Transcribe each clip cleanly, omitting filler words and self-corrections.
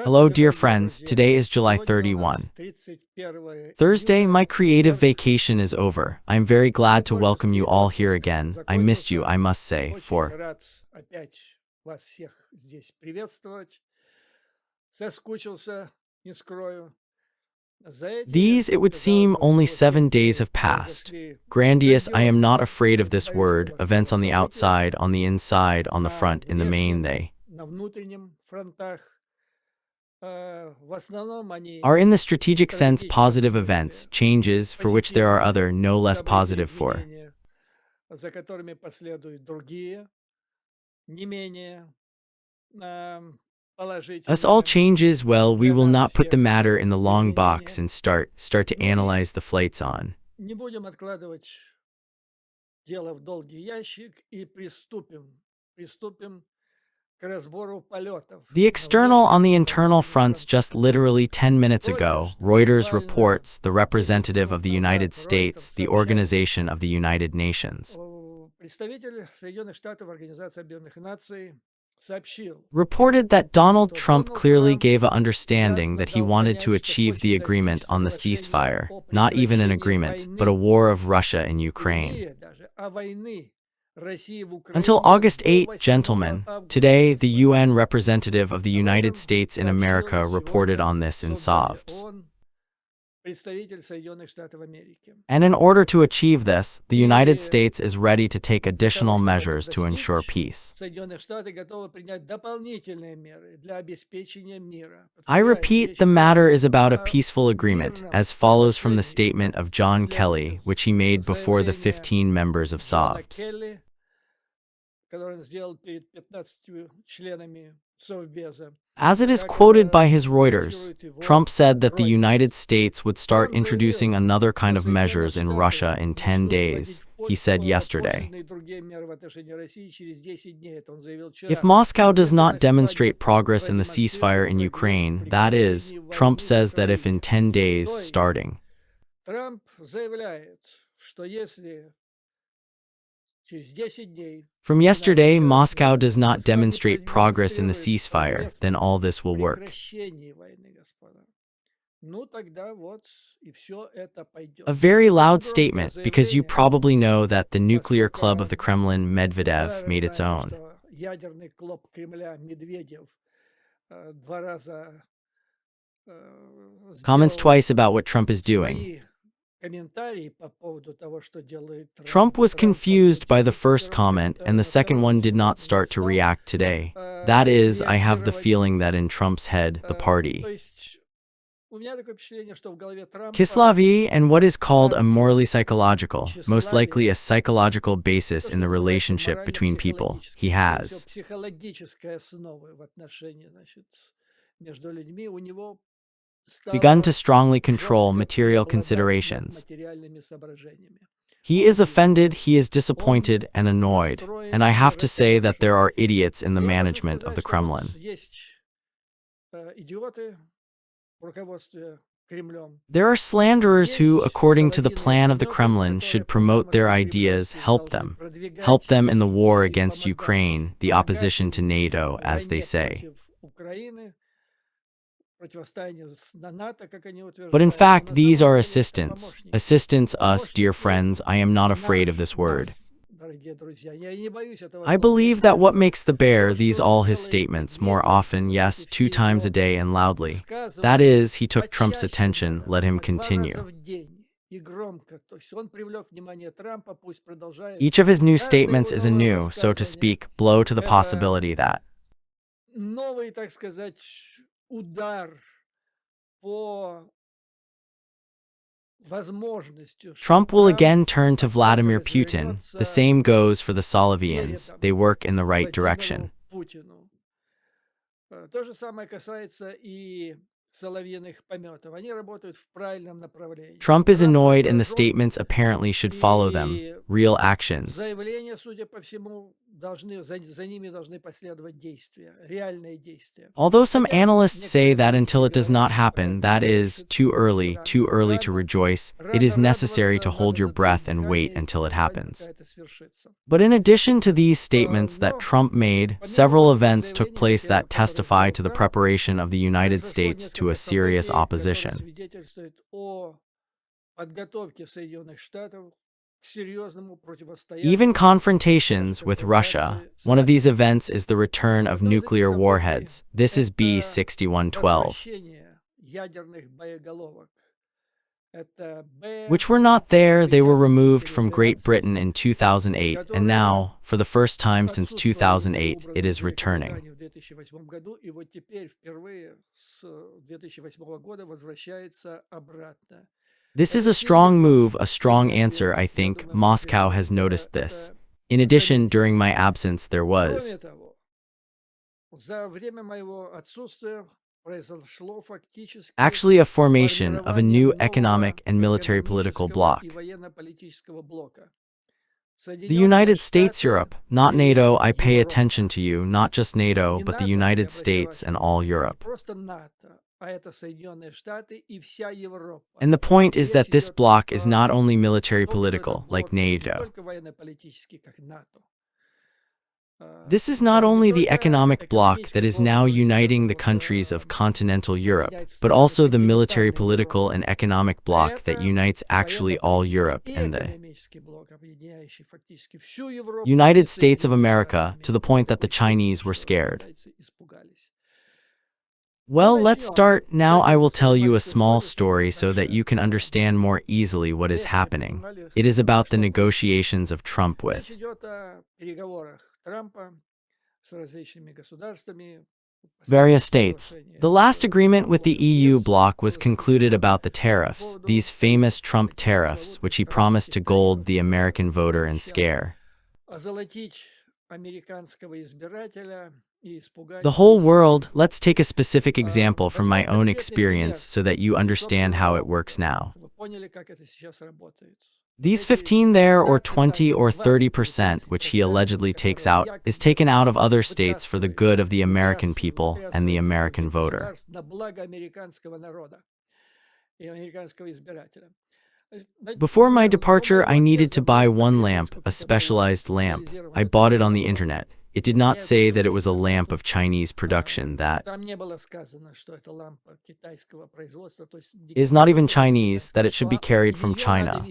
Hello dear friends, today is July 31. Thursday, my creative vacation is over. I'm very glad to welcome you all here again. I missed you, I must say, for these, it would seem, only 7 days have passed. Grandiose, I am not afraid of this word, events on the outside, on the inside, on the front, in the main they are in the strategic sense positive events, changes, for which there are other, no less positive for. Us all changes, well, we will not put the matter in the long box and start to analyze the flights on. The external on the internal fronts. Just literally 10 minutes ago, Reuters reports the representative of the United States, the Organization of the United Nations, reported that Donald Trump clearly gave an understanding that he wanted to achieve the agreement on the ceasefire, not even an agreement, but a war of Russia in Ukraine. Until August 8, gentlemen. Today, the UN representative of the United States in America reported on this in Shvets. And in order to achieve this, the United States is ready to take additional measures to ensure peace. I repeat, the matter is about a peaceful agreement, as follows from the statement of John Kelly, which he made before the 15 members of Shvets. As it is quoted by his Reuters, Trump said that the United States would start introducing another kind of measures in Russia in 10 days, he said yesterday. If Moscow does not demonstrate progress in the ceasefire in Ukraine, that is, Trump says that if in 10 days, starting from yesterday, Moscow does not demonstrate progress in the ceasefire, then all this will work. A very loud statement, because you probably know that the nuclear club of the Kremlin, Medvedev, made its own comments twice about what Trump is doing. Trump was confused by the first comment, and the second one did not start to react today. That is, I have the feeling that in Trump's head, the party Kislavy and what is called a morally psychological, most likely a psychological basis in the relationship between people. He has begun to strongly control material considerations. He is offended, he is disappointed and annoyed, and I have to say that there are idiots in the management of the Kremlin. There are slanderers who, according to the plan of the Kremlin, should promote their ideas, help them in the war against Ukraine, the opposition to NATO, as they say. But in fact, these are assistants. Assistants, us, dear friends, I am not afraid of this word. I believe that what makes the bear these all his statements more often, yes, 2 times a day and loudly. That is, he took Trump's attention, let him continue. Each of his new statements is a new, so to speak, blow to the possibility that Trump will again turn to Vladimir Putin. The same goes for the Solovians. They work in the right direction. Trump is annoyed and the statements apparently should follow them. Real actions. Although some analysts say that until it does not happen, that is, too early to rejoice, it is necessary to hold your breath and wait until it happens. But in addition to these statements that Trump made, several events took place that testify to the preparation of the United States to a serious opposition. Even confrontations with Russia. One of these events is the return of nuclear warheads. This is B-6112, which were not there. They were removed from Great Britain in 2008, and now, for the first time since 2008, it is returning. This is a strong move, a strong answer. I think Moscow has noticed this. In addition, during my absence, there was actually a formation of a new economic and military political bloc. The United States, Europe, not NATO. I pay attention to you, not just NATO, but the United States and all Europe. And the point is that this bloc is not only military political, like NATO. This is not only the economic bloc that is now uniting the countries of continental Europe, but also the military political and economic bloc that unites actually all Europe and the United States of America, to the point that the Chinese were scared. Well, let's start. Now I will tell you a small story so that you can understand more easily what is happening. It is about the negotiations of Trump with various states. The last agreement with the EU bloc was concluded about the tariffs, these famous Trump tariffs, which he promised to gold the American voter and scare the whole world. Let's take a specific example from my own experience so that you understand how it works now. These 15 there, or 20 or 30%, which he allegedly takes out, is taken out of other states for the good of the American people and the American voter. Before my departure, I needed to buy one lamp, a specialized lamp. I bought it on the internet. It did not say that it was a lamp of Chinese production, that is not even Chinese, that it should be carried from China.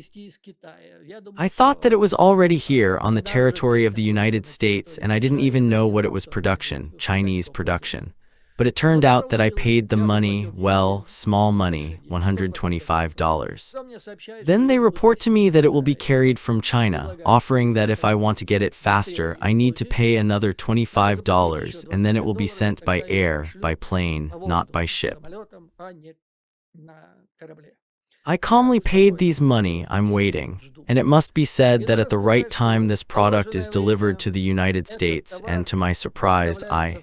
I thought that it was already here on the territory of the United States, and I didn't even know what it was production, Chinese production. But it turned out that I paid the money, well, small money, $125. Then they report to me that it will be carried from China, offering that if I want to get it faster, I need to pay another $25, and then it will be sent by air, by plane, not by ship. I calmly paid these money. I'm waiting. And it must be said that at the right time this product is delivered to the United States, and to my surprise, I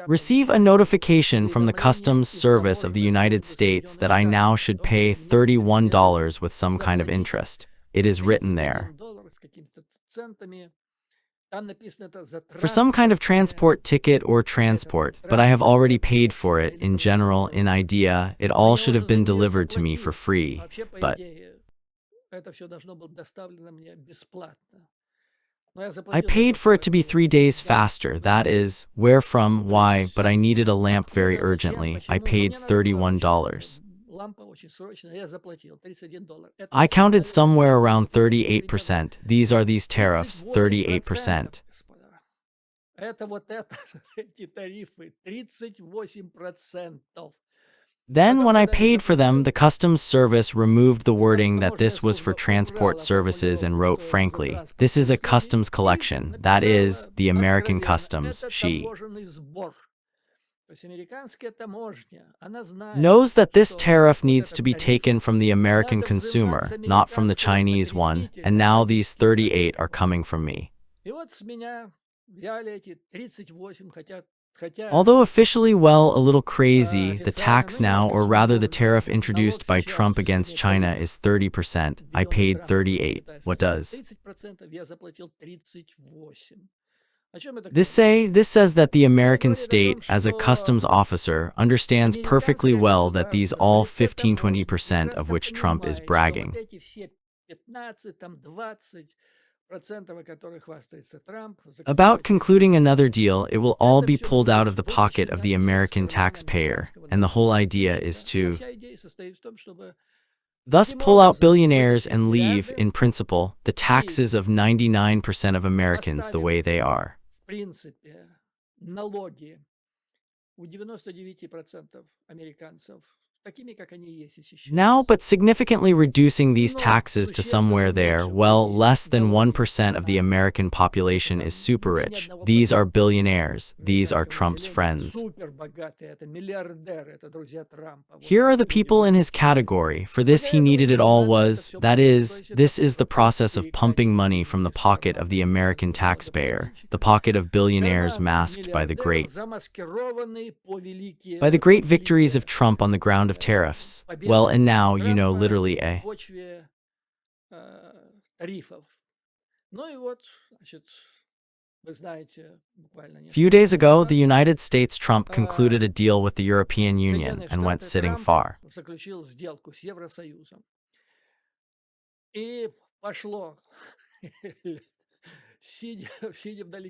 receive a notification from the Customs Service of the United States that I now should pay $31 with some kind of interest. It is written there for some kind of transport ticket or transport, but I have already paid for it. In general, in idea, it all should have been delivered to me for free, but I paid for it to be 3 days faster. That is, where from, why, but I needed a lamp very urgently. I paid $31. I counted somewhere around 38%. These are these tariffs, 38%. Then when I paid for them, the Customs Service removed the wording that this was for transport services and wrote, frankly, this is a customs collection, that is, the American customs. She knows that this tariff needs to be taken from the American consumer, not from the Chinese one, and now these 38 are coming from me. Although officially, well, a little crazy, the tax now, or rather the tariff introduced by Trump against China is 30%. I paid 38. What does this say? This says that the American state, as a customs officer, understands perfectly well that these all 15–20% of which Trump is bragging about concluding another deal, it will all be pulled out of the pocket of the American taxpayer, and the whole idea is to thus pull out billionaires and leave, in principle, the taxes of 99% of Americans the way they are. Now, but significantly reducing these taxes to somewhere there, well, less than 1% of the American population is super rich. These are billionaires. These are Trump's friends. Here are the people in his category. For this he needed it all was, that is, this is the process of pumping money from the pocket of the American taxpayer, the pocket of billionaires masked by the great victories of Trump on the ground of tariffs. Well, and now, you know, literally a few days ago, the United States Trump concluded a deal with the European Union and went sitting far.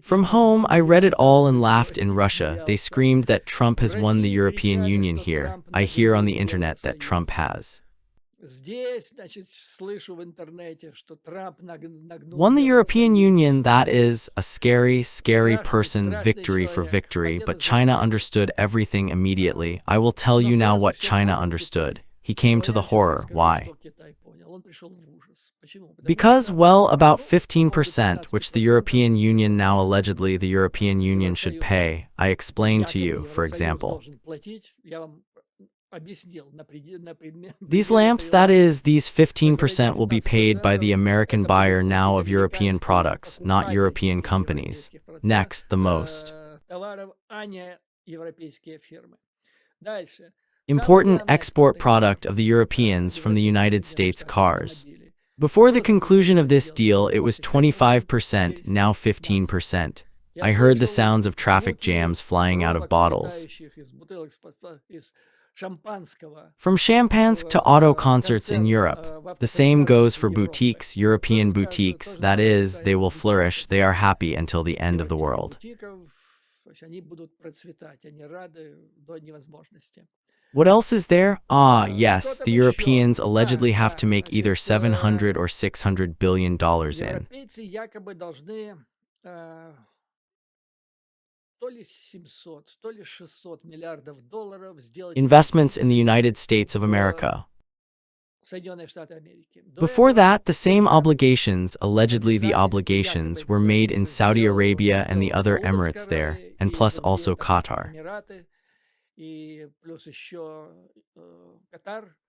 From home, I read it all and laughed. In Russia, they screamed that Trump has won the European Union. Here, I hear on the internet that Trump has won the European Union. That is a scary, scary person. Victory for victory. But China understood everything immediately. I will tell you now what China understood. He came to the horror. Why? Because, well, about 15%, which the European Union now allegedly the European Union should pay. I explained to you, for example, these lamps, that is, these 15% will be paid by the American buyer now of European products, not European companies. Next, the most important export product of the Europeans from the United States, cars. Before the conclusion of this deal, it was 25%, now 15%. I heard the sounds of traffic jams flying out of bottles. From Champansk to auto concerts in Europe. The same goes for boutiques, European boutiques, that is, they will flourish, they are happy until the end of the world. What else is there? Ah, yes, the Europeans allegedly have to make either $700 or $600 billion in investments in the United States of America. Before that, the same obligations, allegedly the obligations, were made in Saudi Arabia and the other Emirates there, and plus also Qatar.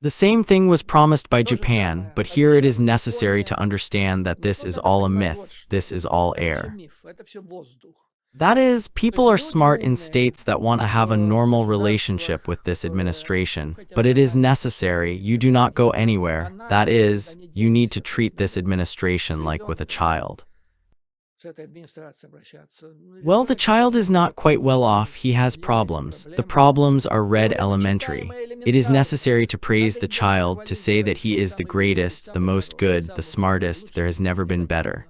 The same thing was promised by Japan, but here it is necessary to understand that this is all a myth, this is all air. That is, people are smart in states that want to have a normal relationship with this administration, but it is necessary, you do not go anywhere, that is, you need to treat this administration like with a child. Well, the child is not quite well off, he has problems. The problems are red elementary. It is necessary to praise the child, to say that he is the greatest, the most good, the smartest, there has never been better.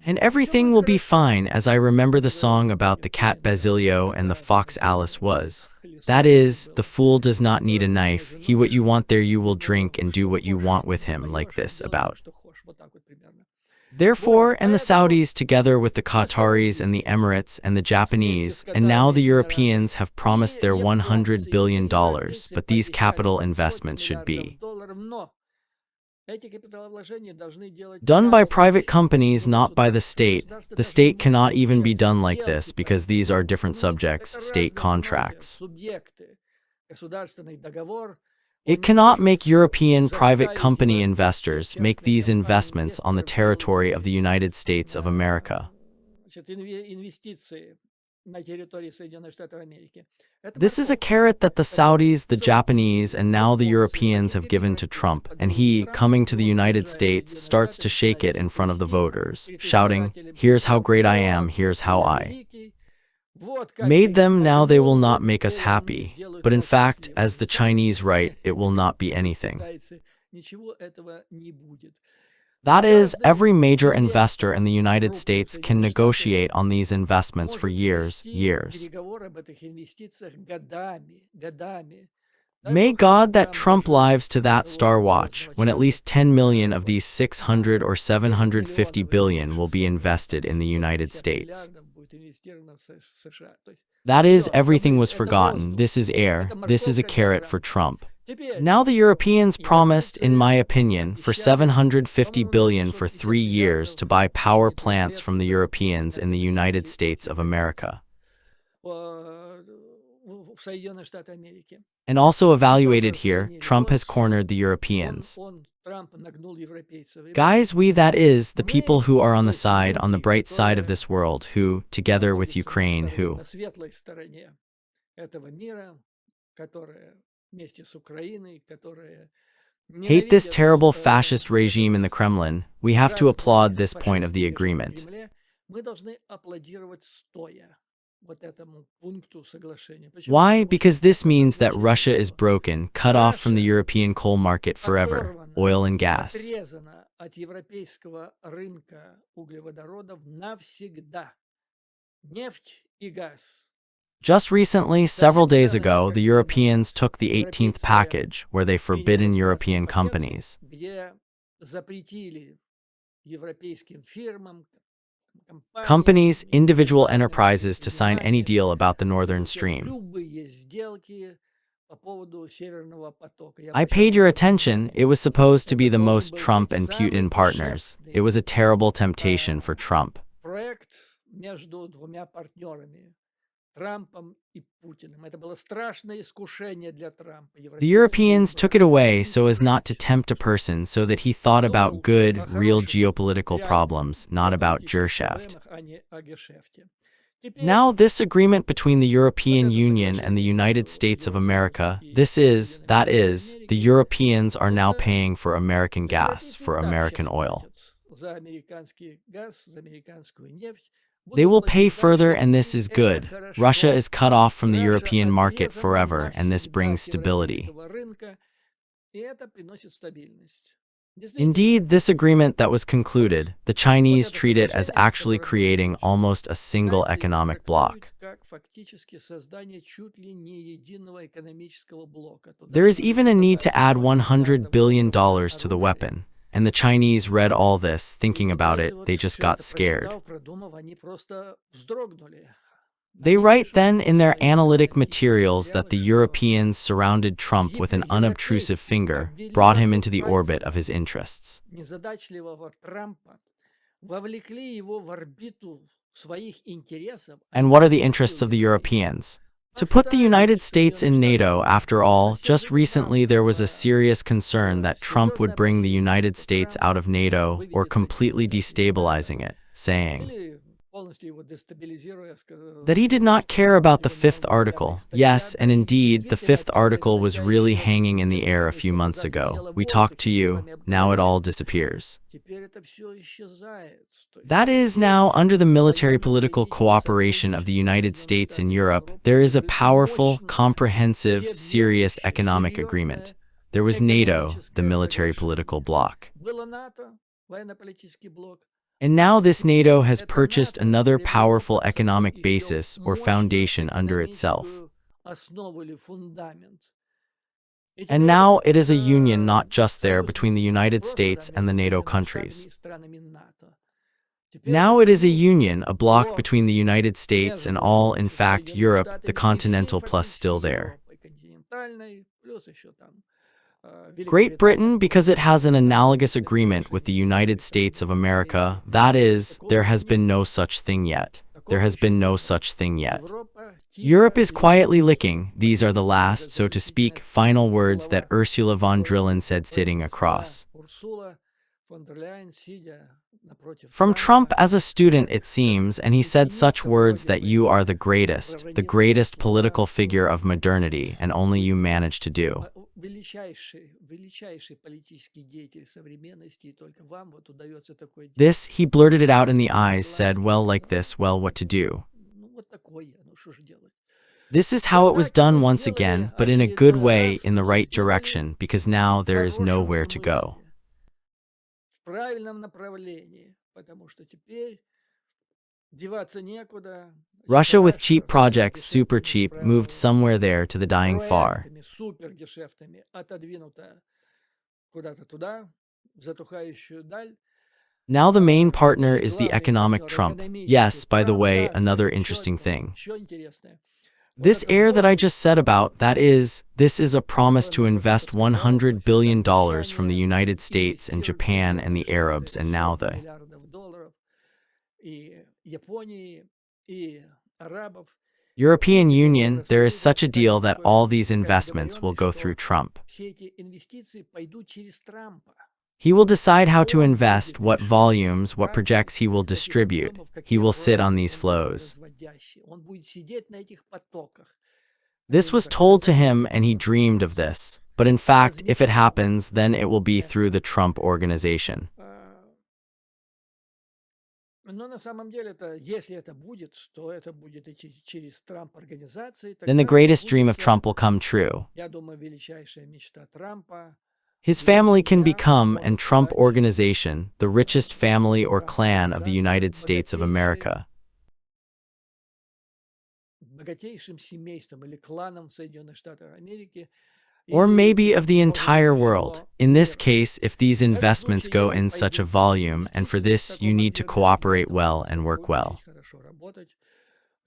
And everything will be fine, as I remember the song about the cat Basilio and the fox Alice was. That is, the fool does not need a knife, he what you want there you will drink and do what you want with him, like this about. Therefore, and the Saudis together with the Qataris and the Emirates and the Japanese, and now the Europeans have promised their $100 billion, but these capital investments should be done by private companies, not by the state. The state cannot even be done like this because these are different subjects, state contracts. It cannot make European private company investors make these investments on the territory of the United States of America. This is a carrot that the Saudis, the Japanese, and now the Europeans have given to Trump, and he, coming to the United States, starts to shake it in front of the voters, shouting, "Here's how great I am, here's how I made them, now they will not make us happy." But in fact, as the Chinese write, it will not be anything. That is, every major investor in the United States can negotiate on these investments for years. May God that Trump lives to that star watch, when at least 10 million of these 600 or 750 billion will be invested in the United States. That is, everything was forgotten. This is air. This is a carrot for Trump. Now the Europeans promised, in my opinion, for 750 billion for 3 years to buy power plants from the Europeans in the United States of America. And also evaluated here, Trump has cornered the Europeans. Guys, we, that is, the people who are on the bright side of this world, who, together with Ukraine, who hate this terrible fascist regime in the Kremlin, we have to applaud this point of the agreement. Why? Because this means that Russia is broken, cut off from the European coal market forever, oil and gas. Just recently, several days ago, the Europeans took the 18th package, where they forbidden European companies, individual enterprises to sign any deal about the Northern Stream. I paid your attention. It was supposed to be the most Trump and Putin partners. It was a terrible temptation for Trump. The Europeans took it away so as not to tempt a person, so that he thought about good, real geopolitical problems, not about Gershaft. Now this agreement between the European Union and the United States of America, that is, the Europeans are now paying for American gas, for American oil. They will pay further, and this is good. Russia is cut off from the European market forever, and this brings stability. Indeed, this agreement that was concluded, the Chinese treat it as actually creating almost a single economic bloc. There is even a need to add $100 billion to the weapon. And the Chinese read all this, thinking about it, they just got scared. They write then in their analytic materials that the Europeans surrounded Trump with an unobtrusive finger, brought him into the orbit of his interests. And what are the interests of the Europeans? To put the United States in NATO. After all, just recently there was a serious concern that Trump would bring the United States out of NATO or completely destabilizing it, saying that he did not care about the fifth article. Yes, and indeed, the fifth article was really hanging in the air a few months ago. We talked to you, now it all disappears. That is, now, under the military-political cooperation of the United States and Europe, there is a powerful, comprehensive, serious economic agreement. There was NATO, the military-political bloc. And now this NATO has purchased another powerful economic basis or foundation under itself. And now it is a union not just there between the United States and the NATO countries. Now it is a union, a bloc between the United States and all, in fact, Europe, the continental plus still there. Great Britain, because it has an analogous agreement with the United States of America, that is, there has been no such thing yet. There has been no such thing yet. Europe is quietly licking. These are the last, so to speak, final words that Ursula von der Leyen said sitting across From Trump as a student, it seems, and he said such words that you are the greatest political figure of modernity, and only you managed to do. This, he blurted it out in the eyes, said, well, like this, well, what to do? This is how it was done once again, but in a good way, in the right direction, because now there is nowhere to go. Russia with cheap projects, super cheap, moved somewhere there to the dying far. Now the main partner is the economic Trump. Yes, by the way, another interesting thing. This air that I just said about, this is a promise to invest $100 billion from the United States and Japan and the Arabs, and now the European Union. There is such a deal that all these investments will go through Trump. He will decide how to invest, what volumes, what projects he will distribute. He will sit on these flows. This was told to him and he dreamed of this. But in fact, if it happens, then it will be through the Trump organization. Then the greatest dream of Trump will come true. His family can become, and Trump Organization, the richest family or clan of the United States of America. Or maybe of the entire world. In this case, if these investments go in such a volume, and for this you need to cooperate well and work well.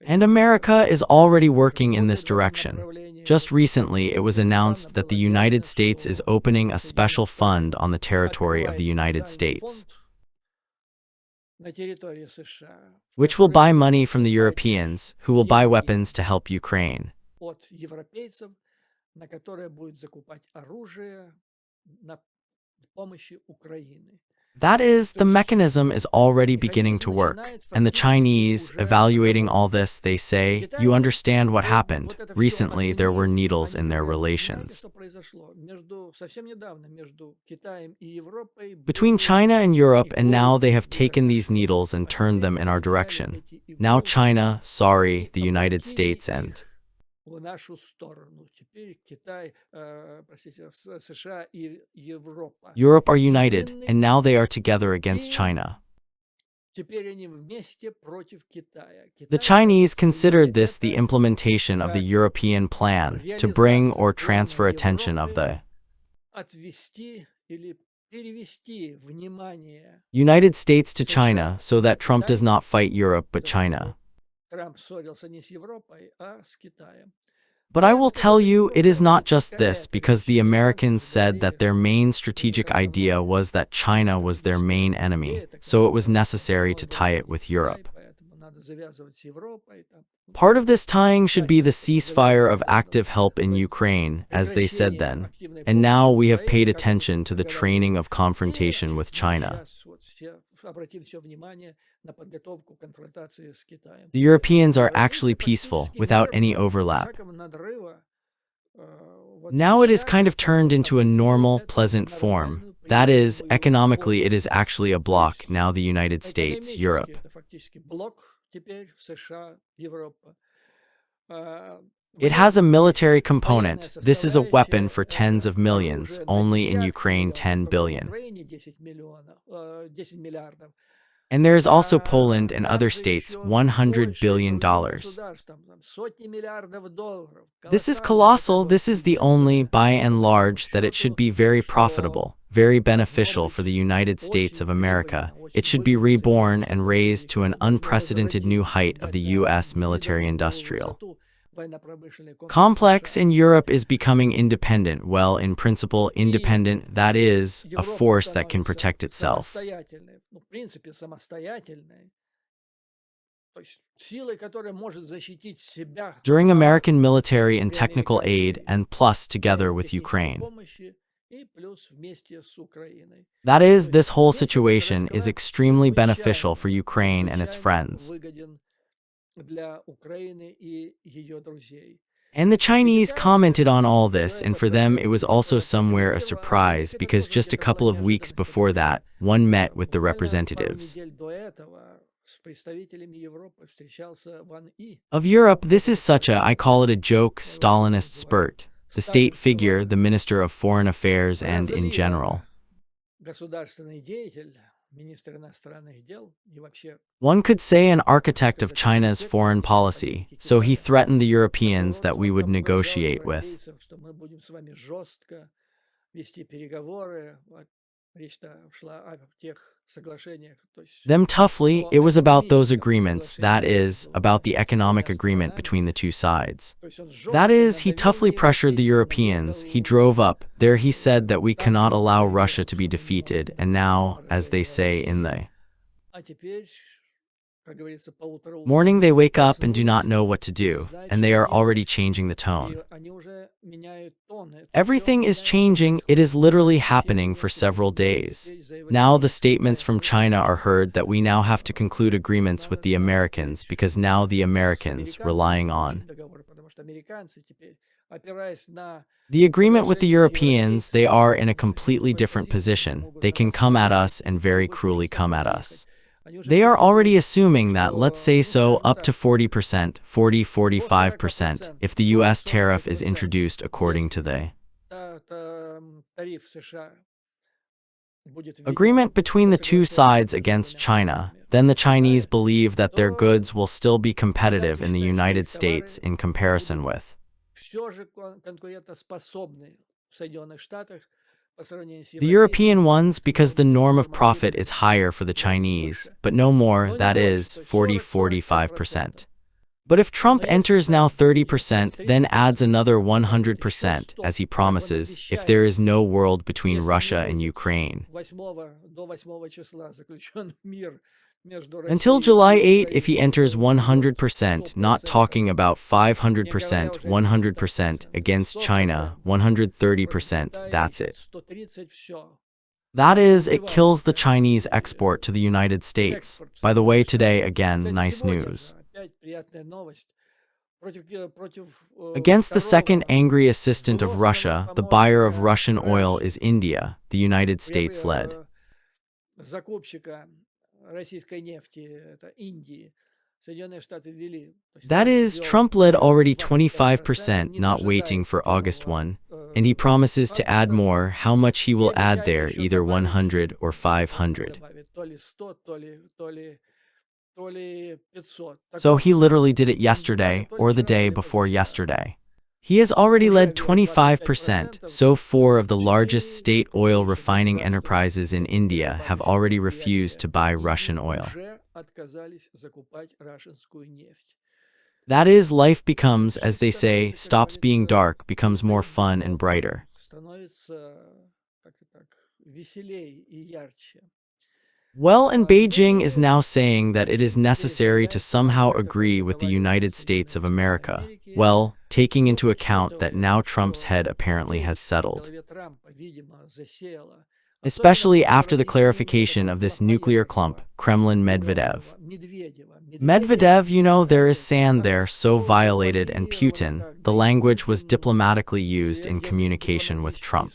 And America is already working in this direction. Just recently, it was announced that the United States is opening a special fund on the territory of the United States, which will buy money from the Europeans, who will buy weapons to help Ukraine. That is, the mechanism is already beginning to work, and the Chinese, evaluating all this, they say, you understand what happened. Recently, there were needles in their relations between China and Europe, and now they have taken these needles and turned them in our direction. Now China, the United States and Europe are united, and now they are together against China. The Chinese considered this the implementation of the European plan to bring or transfer attention of the United States to China so that Trump does not fight Europe but China. But I will tell you, it is not just this, because the Americans said that their main strategic idea was that China was their main enemy, so it was necessary to tie it with Europe. Part of this tying should be the ceasefire of active help in Ukraine, as they said then, and now we have paid attention to the training of confrontation with China. The Europeans are actually peaceful, without any overlap. Now it is kind of turned into a normal, pleasant form. That is, economically it is actually a bloc, now the United States, Europe. It has a military component. This is a weapon for tens of millions, only in Ukraine 10 billion. And there is also Poland and other states, $100 billion. This is colossal. This is the only, by and large, that it should be very profitable, very beneficial for the United States of America. It should be reborn and raised to an unprecedented new height of the U.S. military-industrial complex in Europe is becoming independent. Well, in principle, independent, that is, a force that can protect itself. During American military and technical aid, and plus together with Ukraine. That is, this whole situation is extremely beneficial for Ukraine and its friends. And the Chinese commented on all this, and for them it was also somewhere a surprise because just a couple of weeks before that, one met with the representatives of Europe. This is such a, I call it a joke, Stalinist spurt. The state figure, the Minister of Foreign Affairs, and in general. One could say an architect of China's foreign policy, so he threatened the Europeans that we would negotiate with them toughly. It was about those agreements, that is, about the economic agreement between the two sides. That is, he toughly pressured the Europeans. He drove up there. He said that we cannot allow Russia to be defeated, and now, as they say in the morning, they wake up and do not know what to do, and they are already changing the tone. Everything is changing. It is literally happening for several days. Now the statements from China are heard that we now have to conclude agreements with the Americans because now the Americans, relying on the agreement with the Europeans, they are in a completely different position. They can come at us and very cruelly come at us. They are already assuming that, let's say so, up to 40%, 45%, if the US tariff is introduced according to the agreement between the two sides against China, then the Chinese believe that their goods will still be competitive in the United States in comparison with the European ones, because the norm of profit is higher for the Chinese, but no more, that is, 45%. But if Trump enters now 30%, then adds another 100%, as he promises, if there is no world between Russia and Ukraine. Until July 8, if he enters 100%, not talking about 500%, 100% against China, 130%, that's it. That is, it kills the Chinese export to the United States. By the way, today, again, nice news. Against the second angry assistant of Russia, the buyer of Russian oil is India, the United States led. That is, Trump led already 25%, not waiting for August 1, and he promises to add more. How much he will add there, either 100 or 500. So he literally did it yesterday, or the day before yesterday. He has already led 25%, so 4 of the largest state oil refining enterprises in India have already refused to buy Russian oil. That is, life becomes, as they say, stops being dark, becomes more fun and brighter. Well, and Beijing is now saying that it is necessary to somehow agree with the United States of America. Well, taking into account that now Trump's head apparently has settled. Especially after the clarification of this nuclear clump, Kremlin Medvedev. Medvedev, you know, there is sand there, so violated, and Putin, the language was diplomatically used in communication with Trump.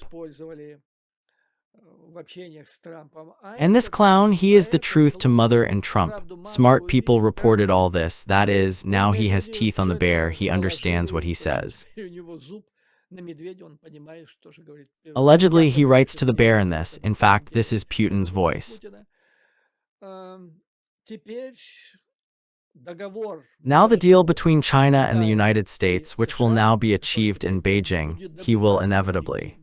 And this clown, he is the truth to Mother and Trump. Smart people reported all this, that is, now he has teeth on the bear, he understands what he says. Allegedly, he writes to the bear in this. In fact, this is Putin's voice. Now the deal between China and the United States, which will now be achieved in Beijing, he will inevitably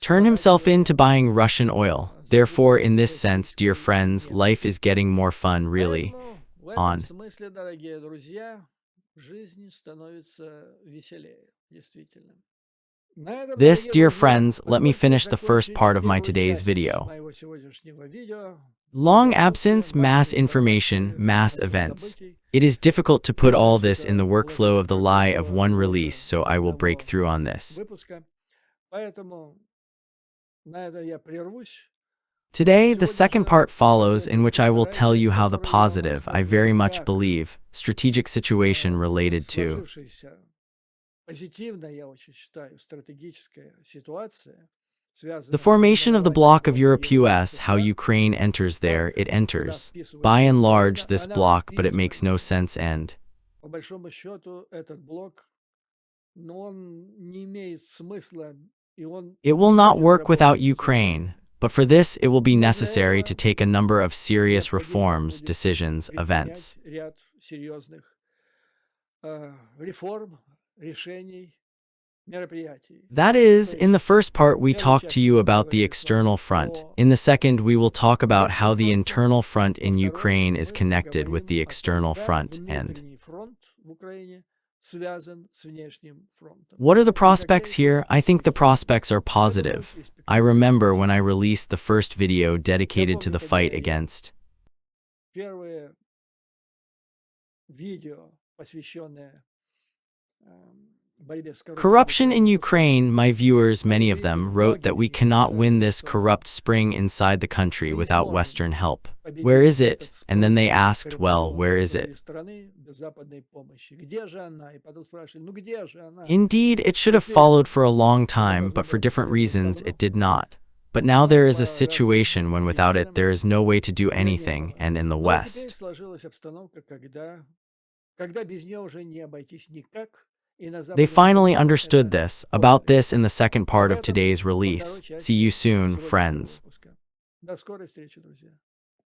turn himself into buying Russian oil. Therefore, in this sense, dear friends, life is getting more fun, really. On. This, dear friends, let me finish the first part of my today's video. Long absence, mass information, mass events. It is difficult to put all this in the workflow of the lie of one release, so I will break through on this. Today, the second part follows, in which I will tell you how the positive, I very much believe, strategic situation related to the formation of the bloc of Europe US, how Ukraine enters there, it enters. By and large, this bloc, but it makes no sense and it will not work without Ukraine. But for this, it will be necessary to take a number of serious reforms, decisions, events. That is, in the first part we talked to you about the external front. In the second, we will talk about how the internal front in Ukraine is connected with the external front and what are the prospects here? I think the prospects are positive. I remember when I released the first video dedicated to the fight against corruption in Ukraine, my viewers, many of them, wrote that we cannot win this corrupt spring inside the country without Western help. Where is it? And then they asked, well, where is it? Indeed, it should have followed for a long time, but for different reasons it did not. But now there is a situation when without it there is no way to do anything, and in the West, they finally understood this. About this in the second part of today's release. See you soon, friends.